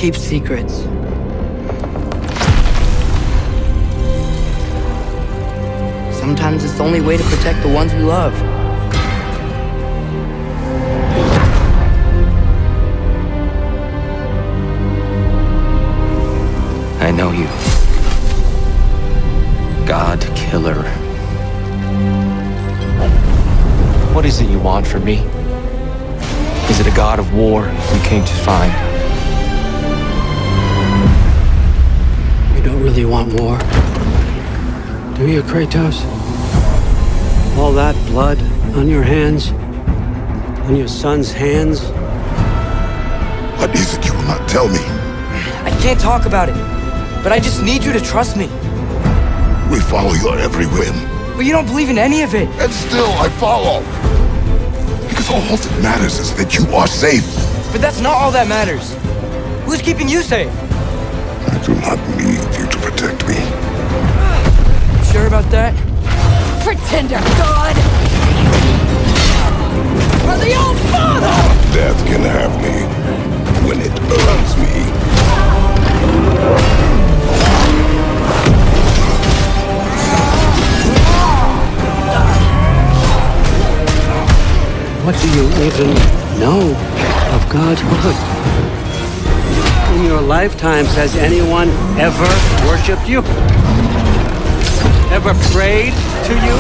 keep secrets. Sometimes it's the only way to protect the ones we love. I know you. God Killer. What is it you want from me? Is it a god of war you came to find? You don't really want war, do you, Kratos? All that blood on your hands? On your son's hands? What is it you will not tell me? I can't talk about it, but I just need you to trust me. We follow your every whim. But you don't believe in any of it. And still I follow. Because all that matters is that you are safe. But that's not all that matters. Who's keeping you safe? I do not need you to protect me. Sure about that? Pretender god! For the old father! Death can have me when it earns me. What do you even know of godhood? In your lifetimes, has anyone ever worshipped you? Ever prayed to you?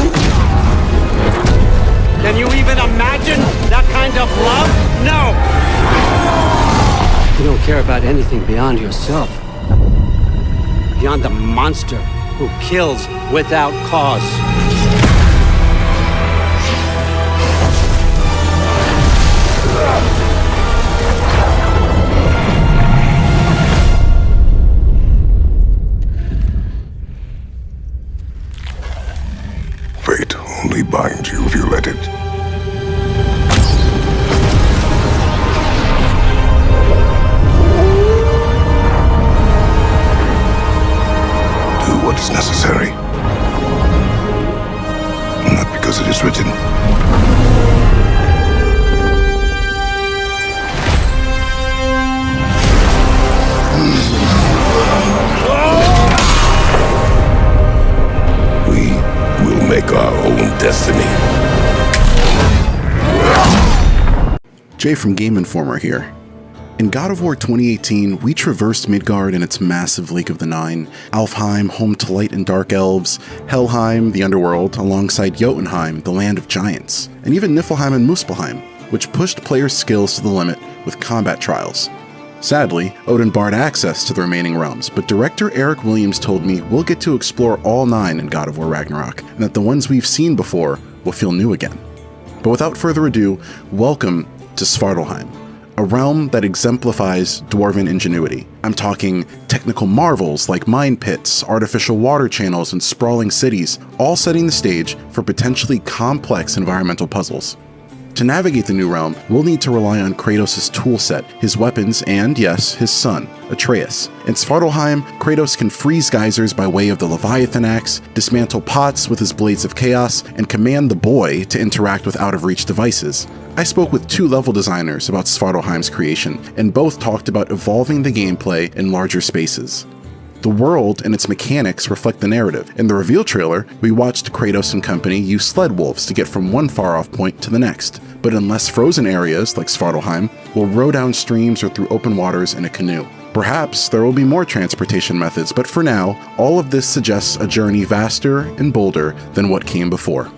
Can you even imagine that kind of love? No! You don't care about anything beyond yourself. Beyond the monster who kills without cause. Fate only binds you if you let it. Do what is necessary. Not because it is written. Make our own destiny. Jay from Game Informer here. In God of War 2018, we traversed Midgard and its massive Lake of the Nine, Alfheim, home to light and dark elves, Helheim, the underworld, alongside Jotunheim, the land of giants, and even Niflheim and Muspelheim, which pushed players' skills to the limit with combat trials. Sadly, Odin barred access to the remaining realms, but director Eric Williams told me we'll get to explore all 9 in God of War Ragnarok, and that the ones we've seen before will feel new again. But without further ado, welcome to Svartalfheim, a realm that exemplifies dwarven ingenuity. I'm talking technical marvels like mine pits, artificial water channels, and sprawling cities, all setting the stage for potentially complex environmental puzzles. To navigate the new realm, we'll need to rely on Kratos' toolset, his weapons, and yes, his son, Atreus. In Svartalfheim, Kratos can freeze geysers by way of the Leviathan axe, dismantle pots with his blades of chaos, and command the boy to interact with out-of-reach devices. I spoke with 2 level designers about Svartalfheim's creation, and both talked about evolving the gameplay in larger spaces. The world and its mechanics reflect the narrative. In the reveal trailer, we watched Kratos and company use sled wolves to get from one far-off point to the next. But in less frozen areas, like Svartalfheim, we'll row down streams or through open waters in a canoe. Perhaps there will be more transportation methods, but for now, all of this suggests a journey vaster and bolder than what came before.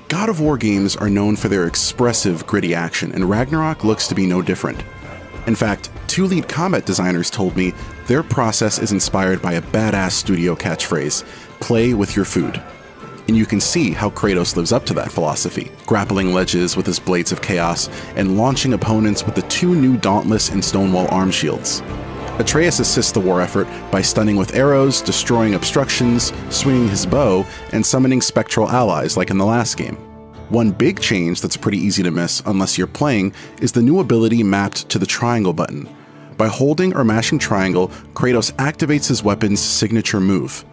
God of War games are known for their expressive, gritty action, and Ragnarok looks to be no different. In fact, 2 lead combat designers told me their process is inspired by a badass studio catchphrase, "Play with your food." And you can see how Kratos lives up to that philosophy, grappling ledges with his blades of chaos and launching opponents with the 2 new Dauntless and Stonewall arm shields. Atreus assists the war effort by stunning with arrows, destroying obstructions, swinging his bow, and summoning spectral allies like in the last game. One big change that's pretty easy to miss unless you're playing is the new ability mapped to the triangle button. By holding or mashing triangle, Kratos activates his weapon's signature move.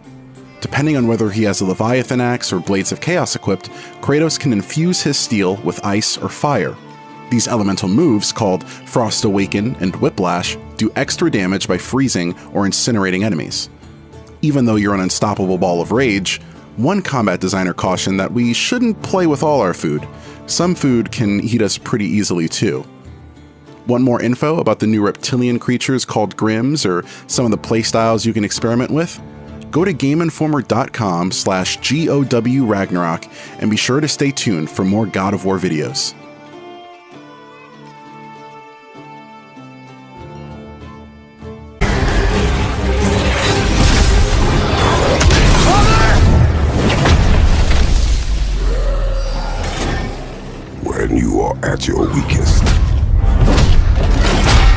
Depending on whether he has a Leviathan axe or Blades of Chaos equipped, Kratos can infuse his steel with ice or fire. These elemental moves, called Frost Awaken and Whiplash, do extra damage by freezing or incinerating enemies. Even though you're an unstoppable ball of rage, one combat designer cautioned that we shouldn't play with all our food. Some food can eat us pretty easily too. Want more info about the new reptilian creatures called Grims or some of the playstyles you can experiment with? Go to GameInformer.com/GOW Ragnarok and be sure to stay tuned for more God of War videos. When you are at your weakest,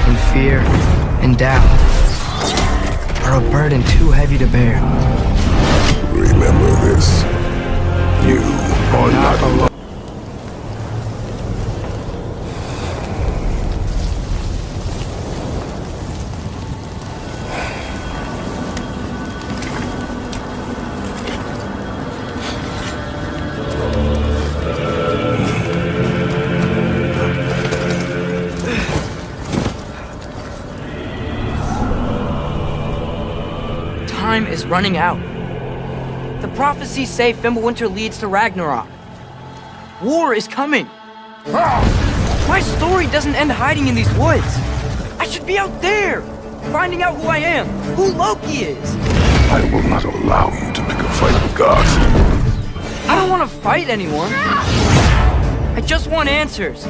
when fear and doubt are a burden too heavy to bear. remember this. You are not alone. Time is running out. The prophecies say Fimbulwinter leads to Ragnarok. War is coming. My story doesn't end hiding in these woods. I should be out there, finding out who I am, who Loki is. I will not allow you to pick a fight with gods. I don't want to fight anyone. I just want answers.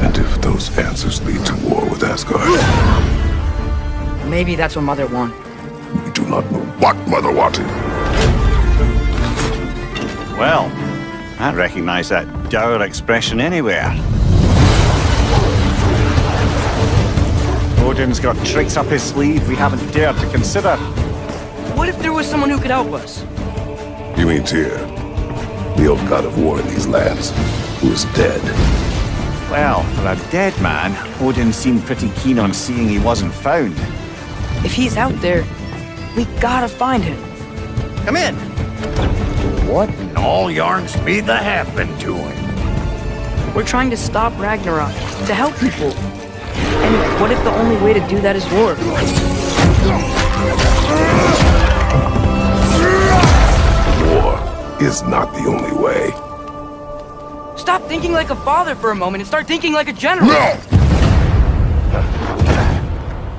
And if those answers lead to war with Asgard, Maybe that's what Mother wanted. we do not know what Mother wanted. Well, I'd recognize that dour expression anywhere. Odin's got tricks up his sleeve we haven't dared to consider. What if there was someone who could help us? You mean Tyr, the old god of war in these lands, who is dead? Well, for a dead man, Odin seemed pretty keen on seeing he wasn't found. If he's out there, we gotta find him. Come in. What in all yarn speed that happened to him? We're trying to stop Ragnarok, to help people. And what if the only way to do that is war? War is not the only way. Stop thinking like a father for a moment and start thinking like a general. No!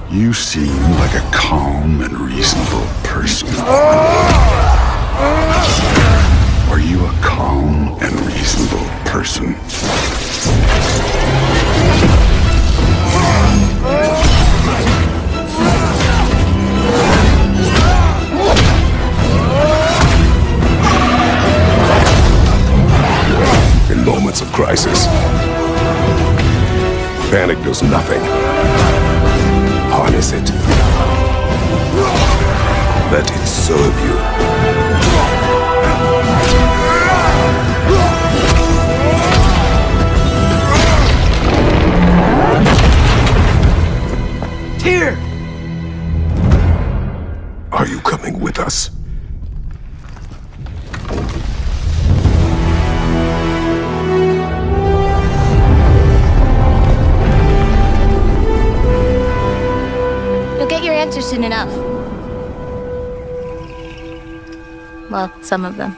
You seem like a calm and reasonable person. Are you a calm and reasonable person? In moments of crisis, panic does nothing. Harness it. Let it serve you. Tyr! Are you coming with us? You'll get your answers soon enough. Well, some of them.